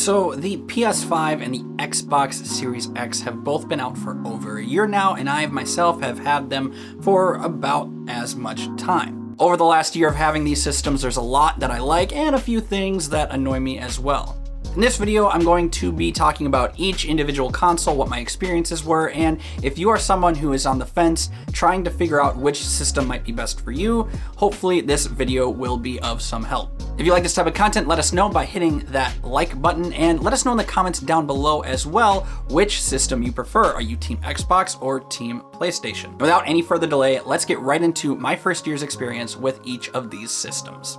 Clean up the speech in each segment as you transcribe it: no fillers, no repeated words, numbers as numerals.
So the PS5 and the Xbox Series X have both been out for over a year now, and I myself have had them for about as much time. Over the last year of having these systems, there's a lot that I like and a few things that annoy me as well. In this video, I'm going to be talking about each individual console, what my experiences were, and if you are someone who is on the fence trying to figure out which system might be best for you, hopefully this video will be of some help. If you like this type of content, let us know by hitting that like button, and let us know in the comments down below as well which system you prefer. Are you Team Xbox or Team PlayStation? Without any further delay, let's get right into my first year's experience with each of these systems.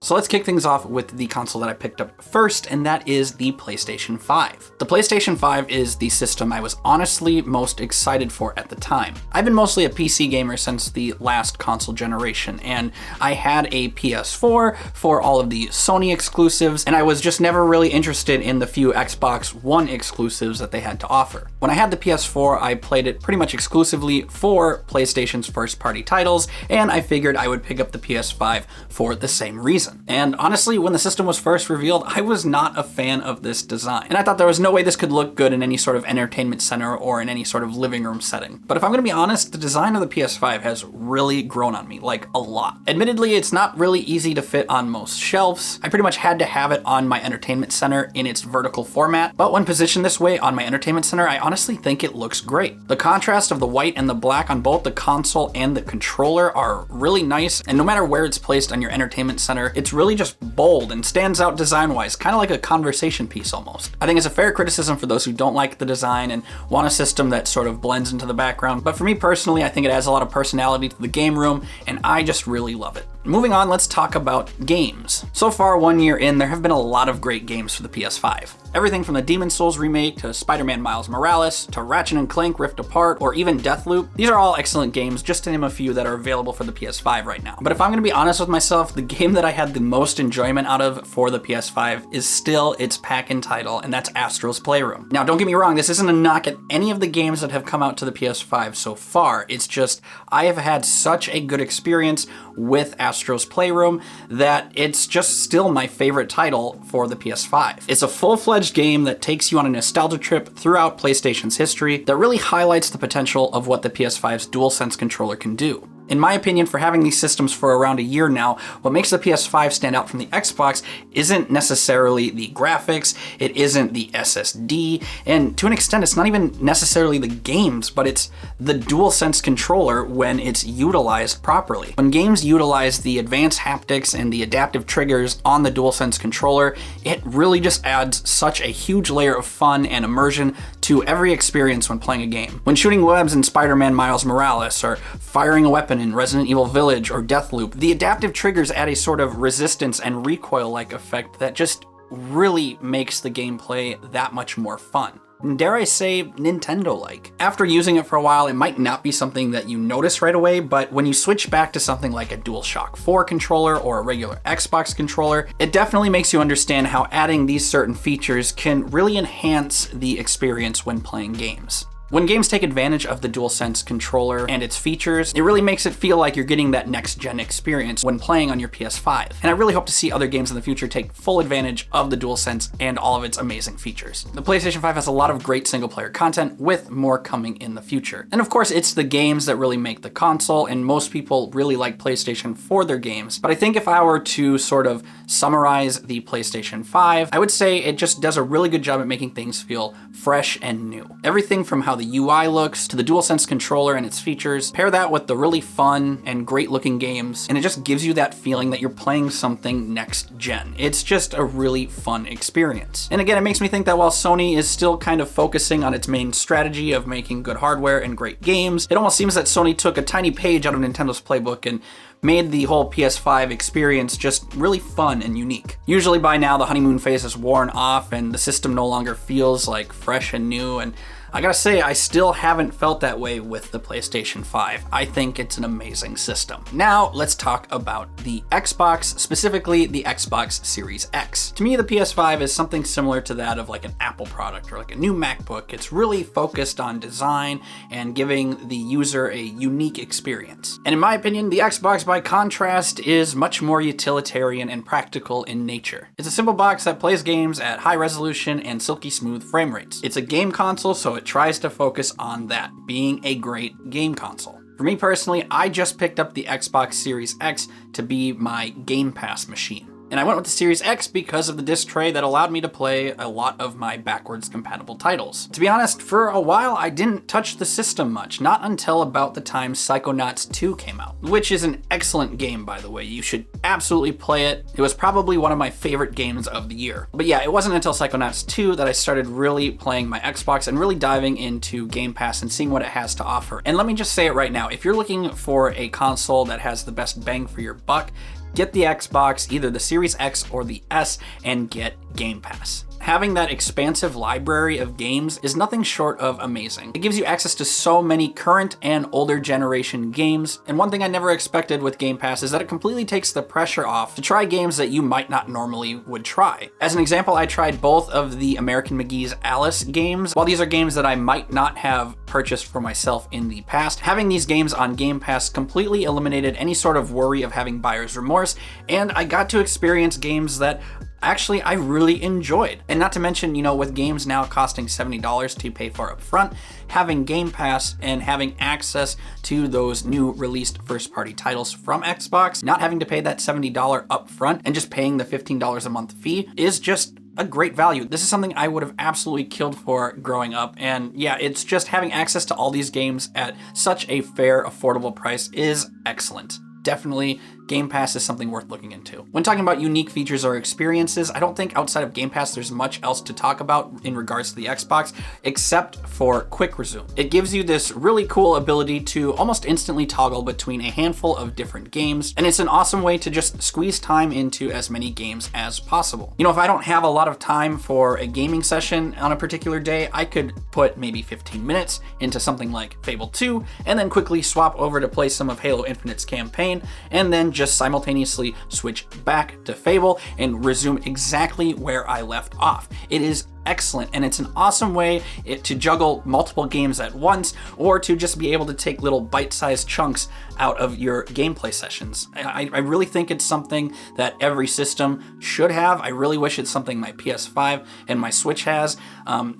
So let's kick things off with the console that I picked up first, and that is the PlayStation 5. The PlayStation 5 is the system I was honestly most excited for at the time. I've been mostly a PC gamer since the last console generation, and I had a PS4 for all of the Sony exclusives, and I was just never really interested in the few Xbox One exclusives that they had to offer. When I had the PS4, I played it pretty much exclusively for PlayStation's first-party titles, and I figured I would pick up the PS5 for the same reason. And honestly, when the system was first revealed, I was not a fan of this design. And I thought there was no way this could look good in any sort of entertainment center or in any sort of living room setting. But if I'm gonna be honest, the design of the PS5 has really grown on me, like a lot. Admittedly, it's not really easy to fit on most shelves. I pretty much had to have it on my entertainment center in its vertical format, but when positioned this way on my entertainment center, I honestly think it looks great. The contrast of the white and the black on both the console and the controller are really nice, and no matter where it's placed on your entertainment center, it's really just bold and stands out design-wise, kind of like a conversation piece almost. I think it's a fair criticism for those who don't like the design and want a system that sort of blends into the background, but for me personally, I think it adds a lot of personality to the game room, and I just really love it. Moving on, let's talk about games. So far, 1 year in, there have been a lot of great games for the PS5. Everything from the Demon's Souls remake to Spider-Man Miles Morales to Ratchet & Clank Rift Apart or even Deathloop. These are all excellent games, just to name a few that are available for the PS5 right now. But if I'm gonna be honest with myself, the game that I had the most enjoyment out of for the PS5 is still its pack-in title, and that's Astro's Playroom. Now, don't get me wrong, this isn't a knock at any of the games that have come out to the PS5 so far. It's just, I have had such a good experience with Astro's Playroom that it's just still my favorite title for the PS5. It's a full-fledged game that takes you on a nostalgia trip throughout PlayStation's history that really highlights the potential of what the PS5's DualSense controller can do. In my opinion, for having these systems for around a year now, what makes the PS5 stand out from the Xbox isn't necessarily the graphics, it isn't the SSD, and to an extent, it's not even necessarily the games, but it's the DualSense controller when it's utilized properly. When games utilize the advanced haptics and the adaptive triggers on the DualSense controller, it really just adds such a huge layer of fun and immersion to every experience when playing a game. When shooting webs in Spider-Man Miles Morales, or firing a weapon in Resident Evil Village or Deathloop, the adaptive triggers add a sort of resistance and recoil-like effect that just really makes the gameplay that much more fun. And dare I say, Nintendo-like. After using it for a while, it might not be something that you notice right away, but when you switch back to something like a DualShock 4 controller or a regular Xbox controller, it definitely makes you understand how adding these certain features can really enhance the experience when playing games. When games take advantage of the DualSense controller and its features, it really makes it feel like you're getting that next-gen experience when playing on your PS5. And I really hope to see other games in the future take full advantage of the DualSense and all of its amazing features. The PlayStation 5 has a lot of great single-player content, with more coming in the future. And of course, it's the games that really make the console, and most people really like PlayStation for their games. But I think if I were to sort of summarize the PlayStation 5, I would say it just does a really good job at making things feel fresh and new. Everything from how the UI looks to the DualSense controller and its features, pair that with the really fun and great looking games, and it just gives you that feeling that you're playing something next gen. It's just a really fun experience. And again, it makes me think that while Sony is still kind of focusing on its main strategy of making good hardware and great games, it almost seems that Sony took a tiny page out of Nintendo's playbook and made the whole PS5 experience just really fun and unique. Usually by now, the honeymoon phase has worn off and the system no longer feels like fresh and new, and I gotta say, I still haven't felt that way with the PlayStation 5. I think it's an amazing system. Now, let's talk about the Xbox, specifically the Xbox Series X. To me, the PS5 is something similar to that of like an Apple product or like a new MacBook. It's really focused on design and giving the user a unique experience. And in my opinion, the Xbox, by contrast, is much more utilitarian and practical in nature. It's a simple box that plays games at high resolution and silky smooth frame rates. It's a game console, so it tries to focus on that, being a great game console. For me personally, I just picked up the Xbox Series X to be my Game Pass machine. And I went with the Series X because of the disc tray that allowed me to play a lot of my backwards compatible titles. To be honest, for a while I didn't touch the system much, not until about the time Psychonauts 2 came out, which is an excellent game, by the way. You should absolutely play it. It was probably one of my favorite games of the year. But yeah, it wasn't until Psychonauts 2 that I started really playing my Xbox and really diving into Game Pass and seeing what it has to offer. And let me just say it right now, if you're looking for a console that has the best bang for your buck, get the Xbox, either the Series X or the S, and get Game Pass. Having that expansive library of games is nothing short of amazing. It gives you access to so many current and older generation games, and one thing I never expected with Game Pass is that it completely takes the pressure off to try games that you might not normally would try. As an example, I tried both of the American McGee's Alice games. While these are games that I might not have purchased for myself in the past, having these games on Game Pass completely eliminated any sort of worry of having buyer's remorse, and I got to experience games that actually I really enjoyed. And not to mention, with games now costing $70 to pay for up front, having Game Pass and having access to those new released first-party titles from Xbox, not having to pay that $70 up front and just paying the $15 a month fee is just a great value. This is something I would have absolutely killed for growing up, and yeah, it's just having access to all these games at such a fair, affordable price is excellent. Definitely, Game Pass is something worth looking into. When talking about unique features or experiences, I don't think outside of Game Pass there's much else to talk about in regards to the Xbox, except for Quick Resume. It gives you this really cool ability to almost instantly toggle between a handful of different games, and it's an awesome way to just squeeze time into as many games as possible. If I don't have a lot of time for a gaming session on a particular day, I could put maybe 15 minutes into something like Fable 2, and then quickly swap over to play some of Halo Infinite's campaign, and then just simultaneously switch back to Fable and resume exactly where I left off. It is excellent, and it's an awesome way to juggle multiple games at once, or to just be able to take little bite-sized chunks out of your gameplay sessions. I really think it's something that every system should have. I really wish it's something my PS5 and my Switch has.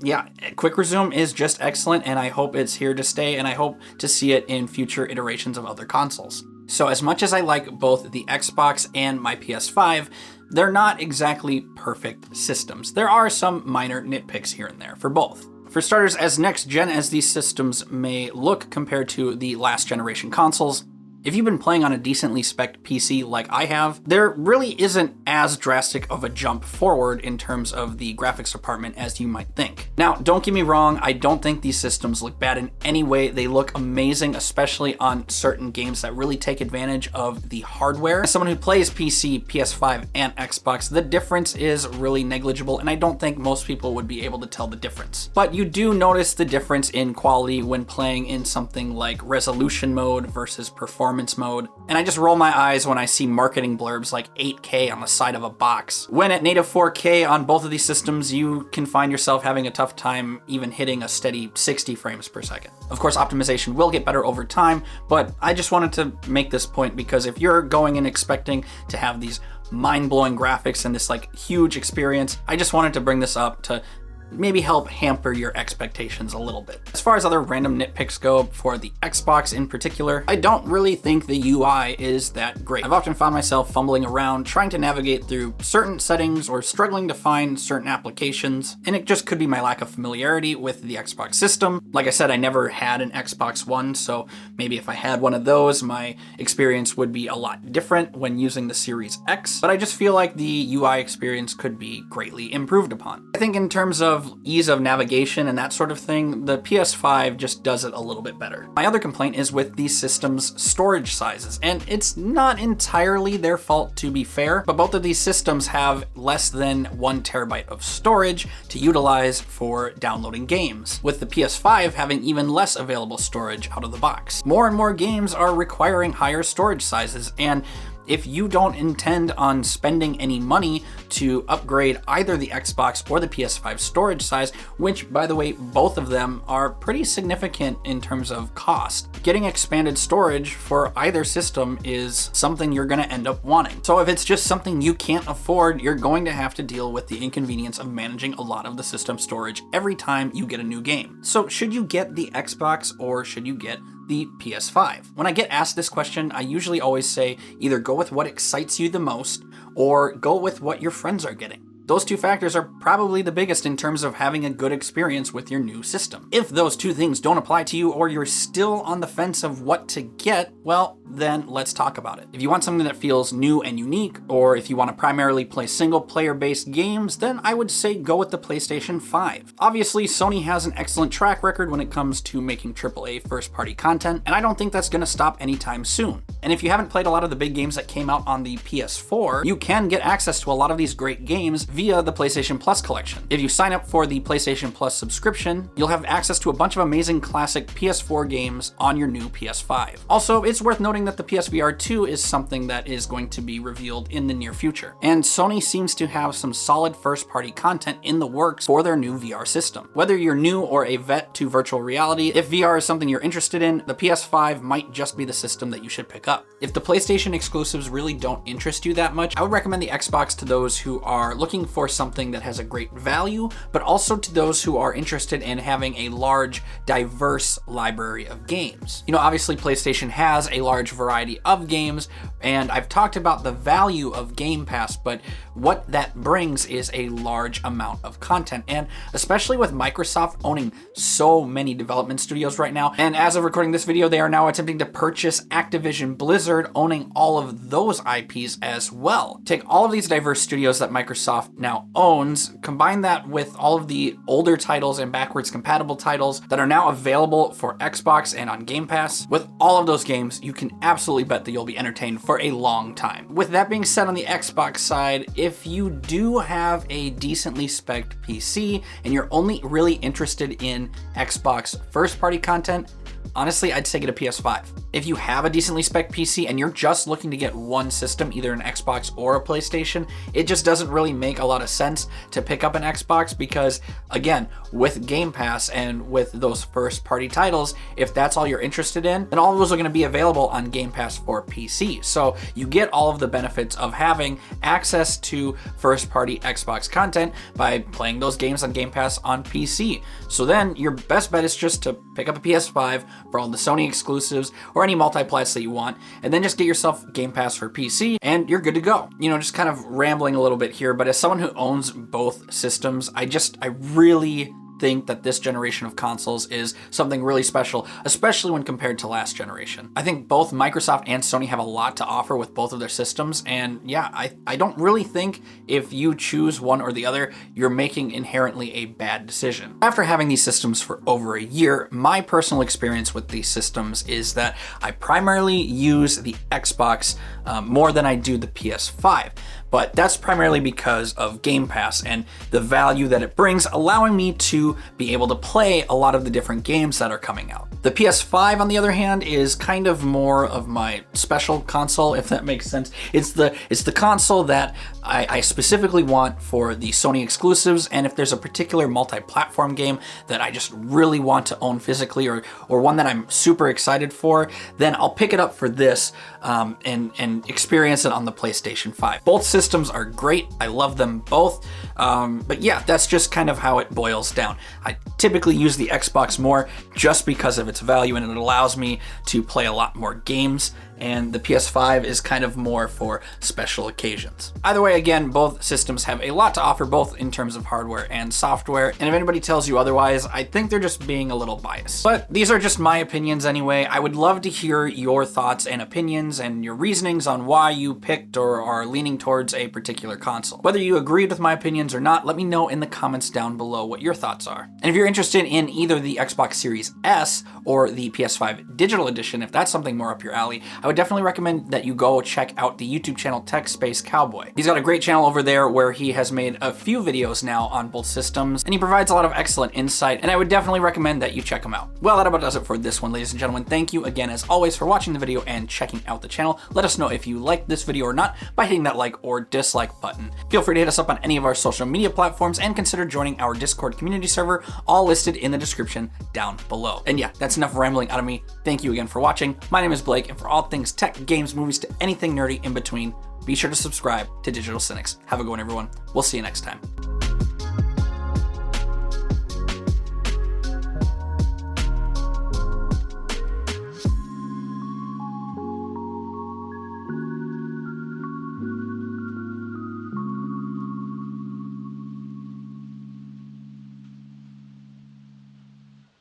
Yeah, Quick Resume is just excellent, and I hope it's here to stay, and I hope to see it in future iterations of other consoles. So as much as I like both the Xbox and my PS5, they're not exactly perfect systems. There are some minor nitpicks here and there for both. For starters, as next gen as these systems may look compared to the last generation consoles, if you've been playing on a decently spec'd PC like I have, there really isn't as drastic of a jump forward in terms of the graphics department as you might think. Now, don't get me wrong, I don't think these systems look bad in any way. They look amazing, especially on certain games that really take advantage of the hardware. As someone who plays PC, PS5, and Xbox, the difference is really negligible, and I don't think most people would be able to tell the difference. But you do notice the difference in quality when playing in something like resolution mode versus performance mode, and I just roll my eyes when I see marketing blurbs like 8K on the side of a box. When at native 4K on both of these systems, you can find yourself having a tough time even hitting a steady 60 frames per second. Of course, optimization will get better over time, but I just wanted to make this point because if you're going in expecting to have these mind-blowing graphics and this huge experience, I just wanted to bring this up to maybe help hamper your expectations a little bit. As far as other random nitpicks go for the Xbox in particular, I don't really think the UI is that great. I've often found myself fumbling around trying to navigate through certain settings or struggling to find certain applications, and it just could be my lack of familiarity with the Xbox system. Like I said, I never had an Xbox One, so maybe if I had one of those, my experience would be a lot different when using the Series X, but I just feel like the UI experience could be greatly improved upon. I think in terms of of ease of navigation and that sort of thing, the PS5 just does it a little bit better. My other complaint is with the system's storage sizes, and it's not entirely their fault, to be fair, but both of these systems have less than 1 terabyte of storage to utilize for downloading games, with the PS5 having even less available storage out of the box. More and more games are requiring higher storage sizes, and if you don't intend on spending any money to upgrade either the Xbox or the PS5 storage size, which, by the way, both of them are pretty significant in terms of cost, getting expanded storage for either system is something you're going to end up wanting. So if it's just something you can't afford, you're going to have to deal with the inconvenience of managing a lot of the system storage every time you get a new game. So should you get the Xbox or should you get the PS5? When I get asked this question, I usually always say either go with what excites you the most or go with what your friends are getting. Those two factors are probably the biggest in terms of having a good experience with your new system. If those two things don't apply to you or you're still on the fence of what to get, well, then let's talk about it. If you want something that feels new and unique, or if you want to primarily play single player based games, then I would say go with the PlayStation 5. Obviously, Sony has an excellent track record when it comes to making AAA first party content, and I don't think that's going to stop anytime soon. And if you haven't played a lot of the big games that came out on the PS4, you can get access to a lot of these great games via the PlayStation Plus collection. If you sign up for the PlayStation Plus subscription, you'll have access to a bunch of amazing classic PS4 games on your new PS5. Also, it's worth noting that the PSVR 2 is something that is going to be revealed in the near future. And Sony seems to have some solid first-party content in the works for their new VR system. Whether you're new or a vet to virtual reality, if VR is something you're interested in, the PS5 might just be the system that you should pick up. If the PlayStation exclusives really don't interest you that much, I would recommend the Xbox to those who are looking for something that has a great value, but also to those who are interested in having a large, diverse library of games. You know, obviously PlayStation has a large variety of games, and I've talked about the value of Game Pass, but what that brings is a large amount of content, and especially with Microsoft owning so many development studios right now, and as of recording this video, they are now attempting to purchase Activision Blizzard, owning all of those IPs as well. Take all of these diverse studios that Microsoft now owns, combine that with all of the older titles and backwards compatible titles that are now available for Xbox and on Game Pass. With all of those games, you can absolutely bet that you'll be entertained for a long time. With that being said, on the Xbox side, if you do have a decently spec'd PC and you're only really interested in Xbox first-party content, honestly, I'd say get a PS5. If you have a decently spec'd PC and you're just looking to get one system, either an Xbox or a PlayStation, it just doesn't really make a lot of sense to pick up an Xbox because, again, with Game Pass and with those first-party titles, if that's all you're interested in, then all of those are going to be available on Game Pass for PC. So you get all of the benefits of having access to first-party Xbox content by playing those games on Game Pass on PC. So then your best bet is just to pick up a PS5 for all the Sony exclusives or any multi-plats that you want, and then just get yourself Game Pass for PC and you're good to go. You know, just kind of rambling a little bit here, but as someone who owns both systems, I really think that this generation of consoles is something really special, especially when compared to last generation. I think both Microsoft and Sony have a lot to offer with both of their systems, and yeah, I don't really think if you choose one or the other, you're making inherently a bad decision. After having these systems for over a year, my personal experience with these systems is that I primarily use the Xbox more than I do the PS5. But that's primarily because of Game Pass and the value that it brings, allowing me to be able to play a lot of the different games that are coming out. The PS5, on the other hand, is kind of more of my special console, if that makes sense. It's the console that I specifically want for the Sony exclusives, and if there's a particular multi-platform game that I just really want to own physically, or one that I'm super excited for, then I'll pick it up for this and experience it on the PlayStation 5. Both systems are great. I love them both. But yeah, that's just kind of how it boils down. I typically use the Xbox more just because of its value, and it allows me to play a lot more games and the PS5 is kind of more for special occasions. Either way, again, both systems have a lot to offer, both in terms of hardware and software, and if anybody tells you otherwise, I think they're just being a little biased. But these are just my opinions anyway. I would love to hear your thoughts and opinions and your reasonings on why you picked or are leaning towards a particular console. Whether you agreed with my opinions or not, let me know in the comments down below what your thoughts are. And if you're interested in either the Xbox Series S or the PS5 Digital Edition, if that's something more up your alley, I would definitely recommend that you go check out the YouTube channel Tech Space Cowboy. He's got a great channel over there where he has made a few videos now on both systems, and he provides a lot of excellent insight, and I would definitely recommend that you check him out. Well, that about does it for this one, ladies and gentlemen. Thank you again, as always, for watching the video and checking out the channel. Let us know if you liked this video or not by hitting that like or dislike button. Feel free to hit us up on any of our social media platforms and consider joining our Discord community server, all listed in the description down below. And yeah, that's enough rambling out of me. Thank you again for watching. My name is Blake, and for all things tech, games, movies, to anything nerdy in between, be sure to subscribe to Digital Cynics. Have a good one, everyone. We'll see you next time.